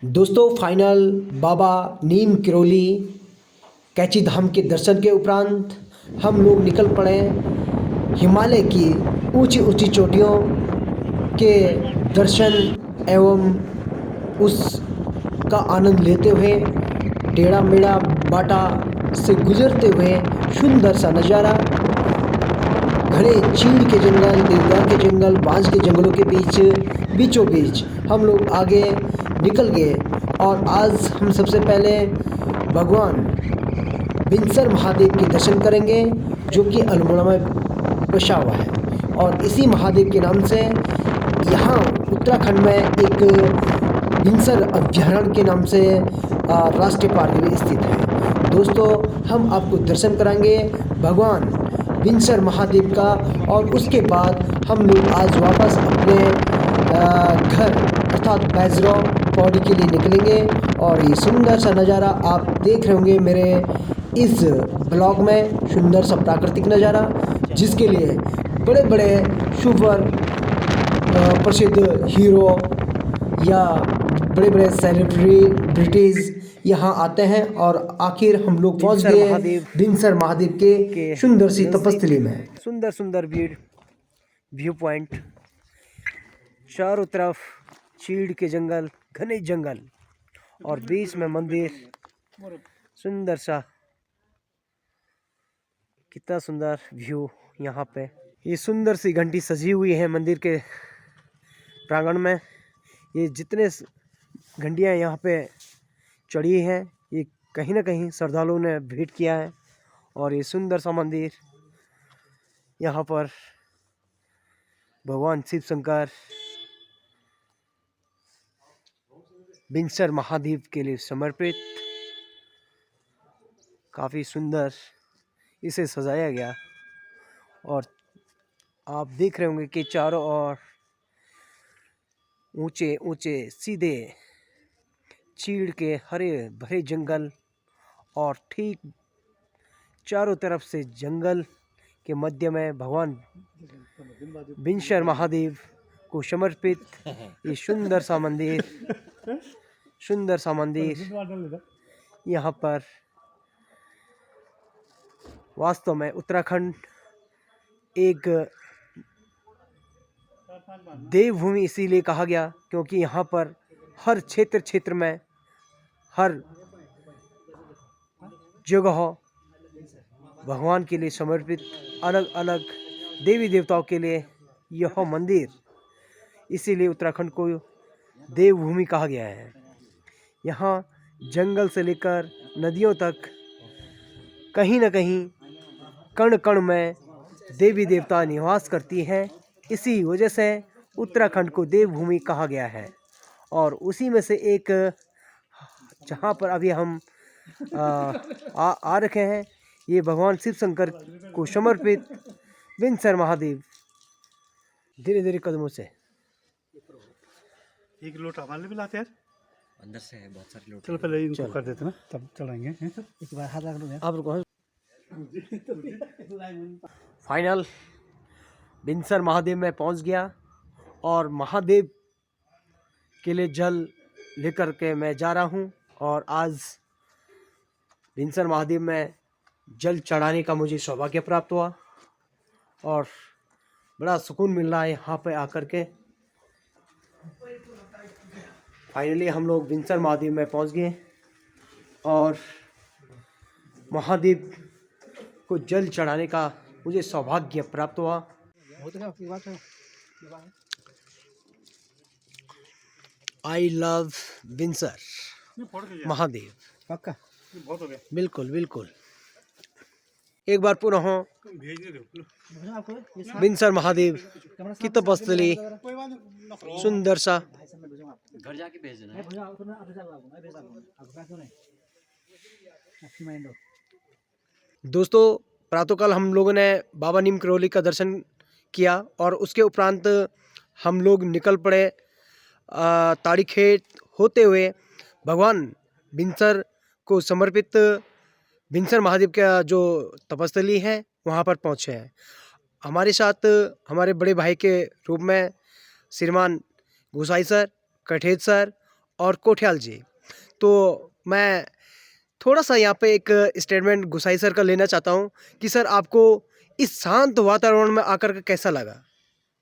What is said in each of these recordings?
दोस्तों फाइनल बाबा नीम किरोली कैची धाम के दर्शन के उपरांत हम लोग निकल पड़े हिमालय की ऊंची ऊंची चोटियों के दर्शन एवं उसका आनंद लेते हुए टेढ़ा मेढ़ा बाटा से गुजरते हुए सुंदर सा नज़ारा घने चीड़ के जंगल, देवदार के जंगल, बांस के जंगलों के बीचों बीच हम लोग आगे निकल गए। और आज हम सबसे पहले भगवान बिनसर महादेव के दर्शन करेंगे, जो कि अल्मोड़ा में बसा हुआ है। और इसी महादेव के नाम से यहाँ उत्तराखंड में एक बिनसर अभ्यारण्य के नाम से राष्ट्रीय पार्क भी स्थित है। दोस्तों हम आपको दर्शन कराएंगे भगवान बिनसर महादेव का, और उसके बाद हम लोग आज वापस अपने घर अर्थात बैजरा पौड़ी के लिए निकलेंगे। और ये सुंदर सा नज़ारा आप देख रहे होंगे मेरे इस ब्लॉग में, सुंदर सा प्राकृतिक नज़ारा, जिसके लिए बड़े बड़े सुपर प्रसिद्ध हीरो या बड़े बड़े सेलिब्रिटीज़ यहाँ आते हैं। और आखिर हम लोग पहुँच गए बिनसर महादेव के सुंदर सी तपस्थली में। सुंदर सुंदर व्यू पॉइंट, चारों तरफ चीड़ के जंगल, घने जंगल, और बीच में मंदिर। सुंदर सा, कितना सुंदर व्यू यहाँ पे। ये सुंदर सी घंटी सजी हुई है मंदिर के प्रांगण में। ये जितने घंटियाँ यहाँ पे चढ़ी हैं, ये कहीं ना कहीं श्रद्धालुओं ने भेंट किया है। और ये सुंदर सा मंदिर यहाँ पर भगवान शिव शंकर बिनसर महादेव के लिए समर्पित, काफ़ी सुंदर इसे सजाया गया। और आप देख रहे होंगे कि चारों ओर ऊंचे ऊंचे सीधे चीड़ के हरे भरे जंगल, और ठीक चारों तरफ से जंगल के मध्य में भगवान बिनसर महादेव को समर्पित ये सुंदर सा मंदिर यहाँ पर। वास्तव में उत्तराखंड एक देवभूमि इसीलिए कहा गया क्योंकि यहाँ पर हर क्षेत्र में, हर जगह भगवान के लिए समर्पित अलग अलग देवी देवताओं के लिए यह मंदिर, इसीलिए उत्तराखंड को देवभूमि कहा गया है। यहाँ जंगल से लेकर नदियों तक कहीं न कहीं कण कण में देवी देवता निवास करती हैं। इसी वजह से उत्तराखंड को देवभूमि कहा गया है। और उसी में से एक जहाँ पर अभी हम आ रखे हैं, ये भगवान शिव शंकर को समर्पित बिनसर महादेव। धीरे धीरे कदमों से एक लोटा हमारे लिए भी लाते यार, अंदर से है बहुत सारे लोग। चलो पहले इनको कर देते ना, तब चलाएंगे। एक बार हाथ रख लो आप रुको। फाइनल बिनसर महादेव में पहुंच गया, और महादेव के लिए जल लेकर के मैं जा रहा हूं। और आज बिनसर महादेव में जल चढ़ाने का मुझे सौभाग्य प्राप्त हुआ, और बड़ा सुकून मिल रहा है यहाँ पे आकर के। फाइनली हम लोग बिनसर महादेव में पहुँच गए, और महादेव को जल चढ़ाने का मुझे सौभाग्य प्राप्त हुआ। आई लव बिनसर महादेव। पक्का बहुत हो गया। बिल्कुल बिल्कुल। एक बार पुनः बिनसर महादेव की तपस्थली, सुंदर सा। घर जाके भेज देना है। दोस्तों प्रातःकाल हम लोगों ने बाबा नीम किरोली का दर्शन किया, और उसके उपरांत हम लोग निकल पड़े ताड़ीखेत होते हुए भगवान बिनसर को समर्पित बिनसर महादेव का जो तपस्थली है वहाँ पर पहुँचे हैं। हमारे साथ हमारे बड़े भाई के रूप में श्रीमान गोसाई सर, कठेत सर और कोठियाल जी। तो मैं थोड़ा सा यहाँ पे एक स्टेटमेंट गुसाई सर का लेना चाहता हूँ कि सर आपको इस शांत वातावरण में आकर के कैसा लगा?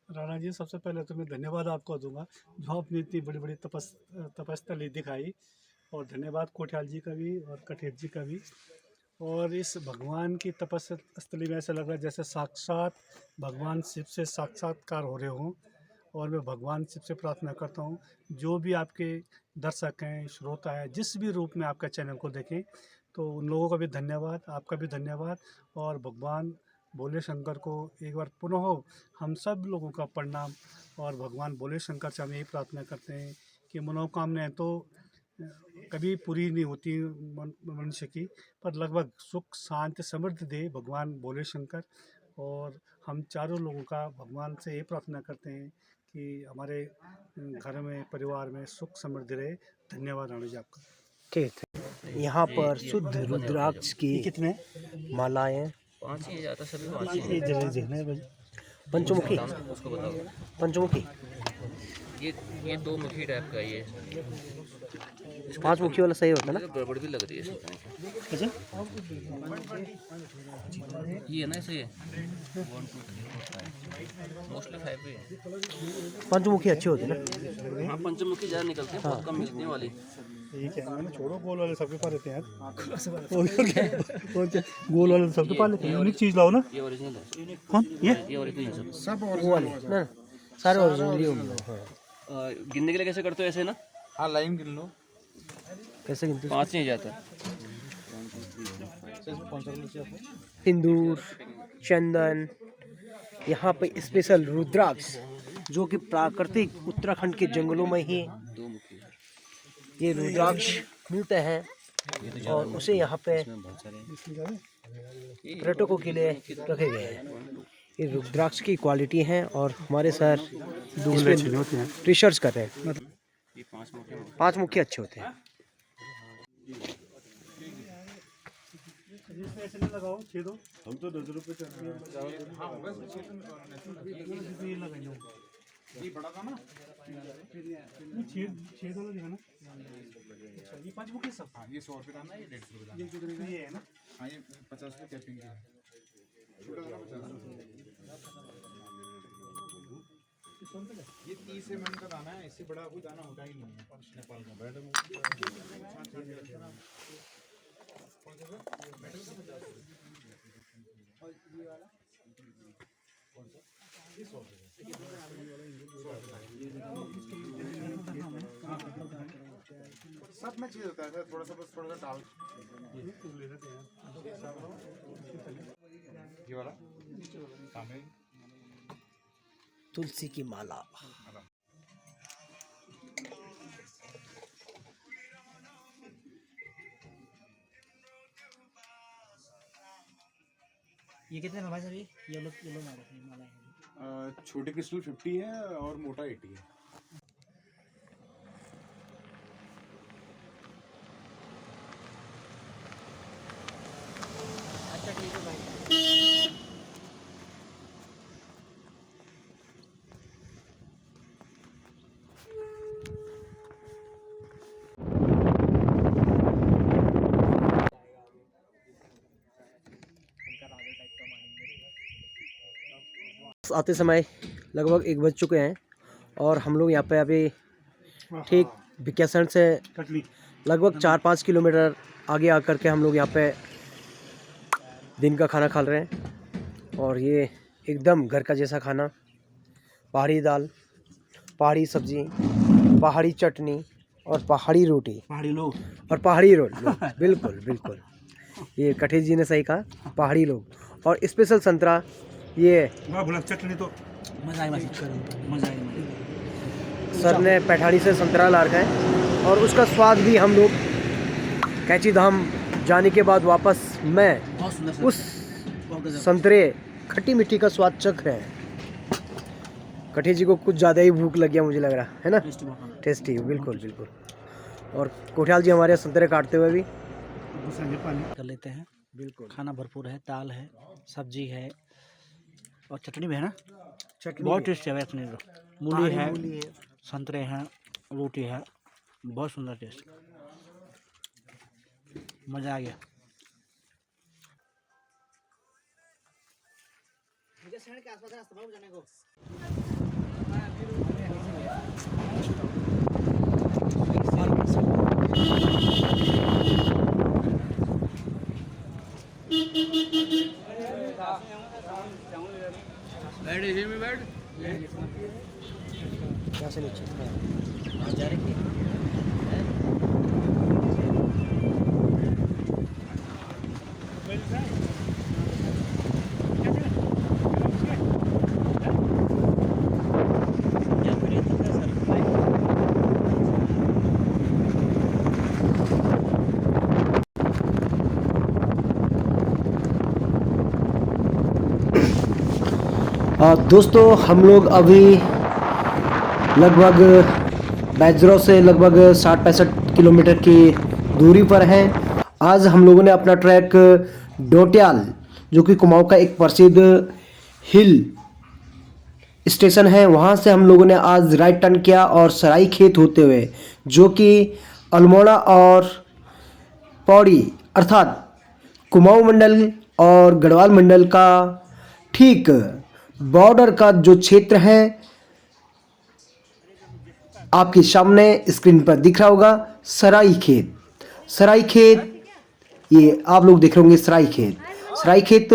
राणा जी, सबसे पहले तो मैं धन्यवाद आपको दूंगा जो आपने इतनी बड़ी बड़ी तपस्थली दिखाई, और धन्यवाद कोठियाल जी का भी और कठेत जी का भी। और इस भगवान की तपस्थली में ऐसा लग रहा है जैसे साक्षात भगवान शिव से साक्षात्कार हो रहे हों। और मैं भगवान शिव से प्रार्थना करता हूँ जो भी आपके दर्शक हैं, श्रोता हैं, जिस भी रूप में आपका चैनल को देखें, तो उन लोगों का भी धन्यवाद, आपका भी धन्यवाद। और भगवान भोले शंकर को एक बार पुनः हम सब लोगों का प्रणाम। और भगवान भोले शंकर से हम यही प्रार्थना करते हैं कि मनोकामनाएं तो कभी पूरी नहीं होती मनुष्य की, पर लगभग सुख शांति समृद्धि दे भगवान भोले शंकर। और हम चारों लोगों का भगवान से ये प्रार्थना करते हैं कि हमारे घर में, परिवार में सुख समृद्धि रहे। धन्यवाद राणा जी आपका। ठीक है। यहाँ पर शुद्ध रुद्राक्ष की कितने मालाएं, 5 ही जाता सभी 5 ही पंचमुखी, उसको बताओ। पंचमुखी, ये 2 मुखी टाइप का ये 5 मुखी वाला सही होता है ना? तो गड़बड़ भी लग रही है इसमें। अच्छा, ये है ना ऐसे 1 2 3 4 5 मोस्टली 5 ही है। पंचमुखी अच्छे होते हैं ना? हाँ, पंचमुखी ज़्यादा निकलते हैं, बहुत कम मिलती है वाली। ये क्या है, छोड़ो गोल वाले सबके पास रहते हैं यार। और क्या गोल वाले सबके पास लेते हैं, यूनिक चीज लाओ ना। ये ओरिजिनल है। कौन ये ओरिजिनल है सब। वो वाले ना, सारे ओरिजिनल ही होंगे। हाँ। गिनने के लिए कैसे करते हो ऐसे ना? हाँ, लाइन गिन लो। कैसे गिनते? 5 नहीं जाता। सिंदूर, चंदन, यहाँ पे स्पेशल रुद्राक्ष जो कि प्राकृतिक उत्तराखंड के जंगलों में ही 2 मुखी है। ये रुद्राक्ष मिलते हैं और उसे यहाँ पे बहुत सारे पर्यटकों के लिए रखे गए हैं। ये रुद्राक्ष की क्वालिटी है और हमारे सर रिसर्च कर रहे हैं। ये 5 मुखी 5 मुखी अच्छे होते हैं। ऐसे नहीं लगाओ, छेदो। हम तो 10 रुपए ये बड़ा था ना, छेद वाला जो है ना। अच्छा, ये 5 मुखी सब। हाँ, ये 100 रुपये का ना, ये 150 रुपये का। ये है ना। हाँ, ये 50 रुपये कैपिंग का है। छोटा वाला 50 रुपये। ये 30 mm का दाना है, इससे बड़ा कोई दाना होता ही नहीं है नेपाल में। सब में चीज होता है सर, थोड़ा सा बस थोड़ा सा डाल। ये वाला सामने तुलसी की माला। ये कितने में भाई साहब? ये येलो माला है। छोटी क्रिस्टल 50 है और मोटा 80 है। अच्छा ठीक है भाई। आते समय लगभग 1 बज चुके हैं और हम लोग यहाँ पे अभी ठीक भिकियासैंण से लगभग 4-5 किलोमीटर आगे आकर के हम लोग यहाँ पे दिन का खाना खा रहे हैं। और ये एकदम घर का जैसा खाना, पहाड़ी दाल, पहाड़ी सब्जी, पहाड़ी चटनी और पहाड़ी रोटी, पहाड़ी लोग और पहाड़ी रोटी। बिल्कुल बिल्कुल, ये कठेत जी ने सही कहा, पहाड़ी लोग। और स्पेशल संतरा, ये चटनी तो मजा आई। सर ने पैठानी से संतरा ला रखा है और उसका स्वाद भी हम लोग कैची धाम जाने के बाद वापस मैं उस संतरे खट्टी मिट्टी का स्वाद चख रहे हैं। कठेत जी को कुछ ज़्यादा ही भूख लग गया मुझे लग रहा है ना। टेस्टी, बिल्कुल बिल्कुल। और कोठियाल जी हमारे संतरे काटते हुए भी कर लेते हैं। बिल्कुल, खाना भरपूर है, दाल है, सब्जी है और चटनी भी है ना। चटनी बहुत टेस्ट है। मूली है, संतरे हैं, रोटी है, बहुत सुंदर टेस्ट, मज़ा आ गया। यहाँ से नीचे दोस्तों हम लोग अभी लगभग बैजरो से लगभग 60-65 किलोमीटर की दूरी पर हैं। आज हम लोगों ने अपना ट्रैक डोट्याल, जो कि कुमाऊं का एक प्रसिद्ध हिल स्टेशन है, वहाँ से हम लोगों ने आज राइट टर्न किया और सराई खेत होते हुए, जो कि अल्मोड़ा और पौड़ी अर्थात कुमाऊं मंडल और गढ़वाल मंडल का ठीक बॉर्डर का जो क्षेत्र है, आपके सामने स्क्रीन पर दिख रहा होगा सराई खेत। सराई खेत, ये आप लोग देख रहे होंगे सराई खेत। सराई खेत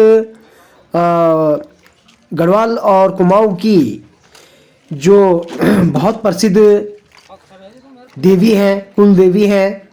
गढ़वाल और कुमाऊं की जो बहुत प्रसिद्ध देवी हैं, कुल देवी हैं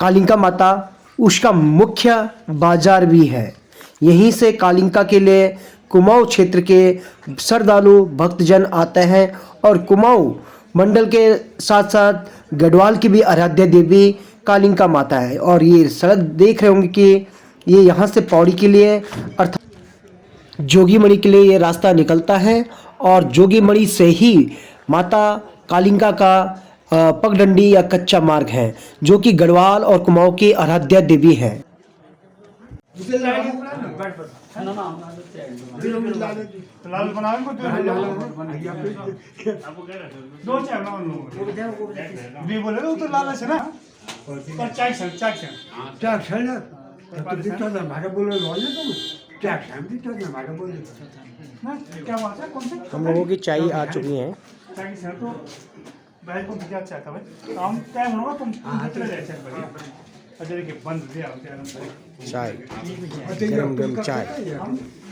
कालिंका माता, उसका मुख्य बाजार भी है। यहीं से कालिंका के लिए कुमाऊं क्षेत्र के श्रद्धालु भक्तजन आते हैं और कुमाऊं मंडल के साथ साथ गढ़वाल की भी आराध्य देवी कालिंका माता है। और ये सड़क देख रहे होंगे कि ये यहाँ से पौड़ी के लिए अर्थात जोगीमणि के लिए ये रास्ता निकलता है और जोगीमणि से ही माता कालिंका का पगडंडी या कच्चा मार्ग है, जो कि गढ़वाल और कुमाऊं की आराध्य देवी है। लाल बनावे को दो चाय बनाओ भी बोले तो लाल है ना पर चाय से ना तो दिखता था हमारा बोले लॉले तुम क्या शांति तो हमारा बोले ना क्या बात है, कौन से हम लोगों की चाय आ चुकी है। चाय से तो भाई को क्या चाय था भाई काम टाइम होगा तुम चले जाए चाय बढ़िया अजय के बंद दिया चाय गरम गरम चाय।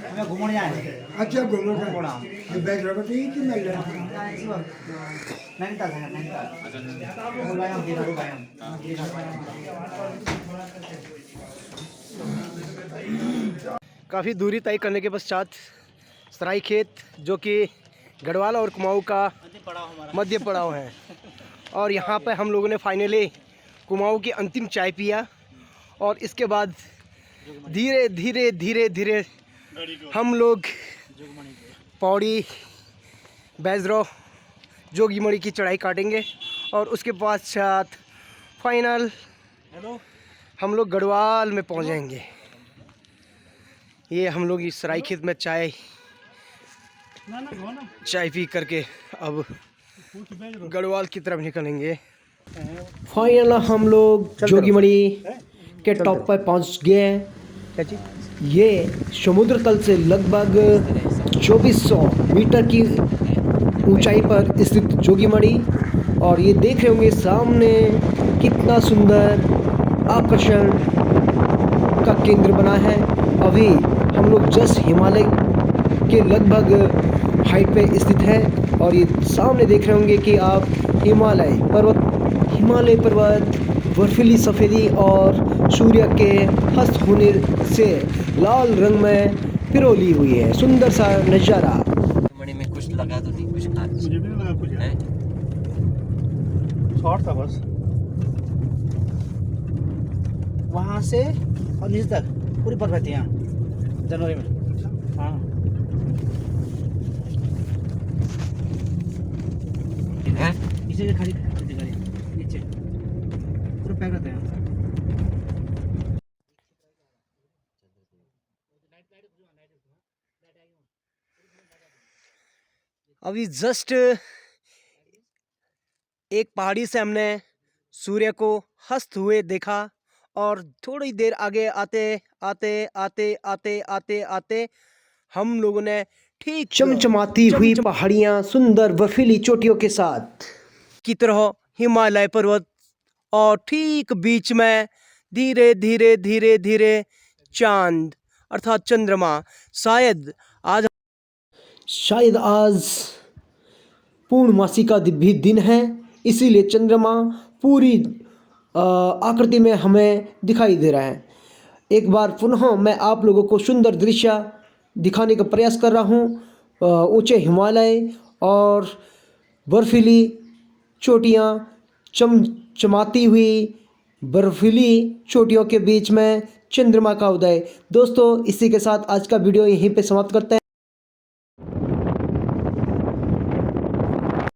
हमें घूमने आए अच्छा घूमो ये बैग रखो तो ये कि मिल रहा नैनीताल है, नैनीताल काफ़ी दूरी तय करने के पश्चात सराई खेत, जो कि गढ़वाल और कुमाऊं का मध्य पड़ाव है, और यहाँ पे हम लोगों ने फाइनली कुमाऊं की अंतिम चाय पिया। और इसके बाद धीरे धीरे धीरे धीरे हम लोग पौड़ी बैजरो जोगीमणि की चढ़ाई काटेंगे और उसके पश्चात फाइनल हम लोग गढ़वाल में पहुंच जाएंगे। ये हम लोग इस सराई खेत में चाय पी करके अब गढ़वाल की तरफ निकलेंगे। फाइनल हम लोग जोगीमणि के टॉप पर पहुंच गए हैं। क्या चीज़? ये समुद्र तल से लगभग 2400 मीटर की ऊंचाई पर स्थित जोगीमणि, और ये देख रहे होंगे सामने कितना सुंदर आकर्षण का केंद्र बना है। अभी हम लोग जस्ट हिमालय के लगभग हाइट पे स्थित है और ये सामने देख रहे होंगे कि आप हिमालय पर्वत बर्फीली सफ़ेदी और सूर्य के अस्त होने से लाल रंग में पिरोली हुई है। सुंदर सा नज़ारा। मणि में कुछ लगा तो नहीं, कुछ खास मुझे भी नहीं लगा कुछ है। शॉर्ट था बस वहाँ से और नीचे तक पूरी पर्वत है यहाँ जनवरी में। हाँ नीचे से खड़ी गाड़ी नीचे पूरा पैक रहता है। अभी जस्ट एक पहाड़ी से हमने सूर्य को अस्त हुए देखा और थोड़ी देर आगे आते आते आते आते आते आते हम लोगों ने ठीक चमचमाती हुई पहाड़ियाँ सुंदर बर्फीली चोटियों के साथ की तरह हिमालय पर्वत और ठीक बीच में धीरे धीरे धीरे धीरे चांद अर्थात चंद्रमा। शायद आज पूर्णमासी का भी दिन है, इसीलिए चंद्रमा पूरी आकृति में हमें दिखाई दे रहा है। एक बार पुनः मैं आप लोगों को सुंदर दृश्य दिखाने का प्रयास कर रहा हूँ। ऊंचे हिमालय और बर्फीली चोटियाँ, चमचमाती हुई बर्फीली चोटियों के बीच में चंद्रमा का उदय। दोस्तों, इसी के साथ आज का वीडियो यहीं पे समाप्त करते हैं।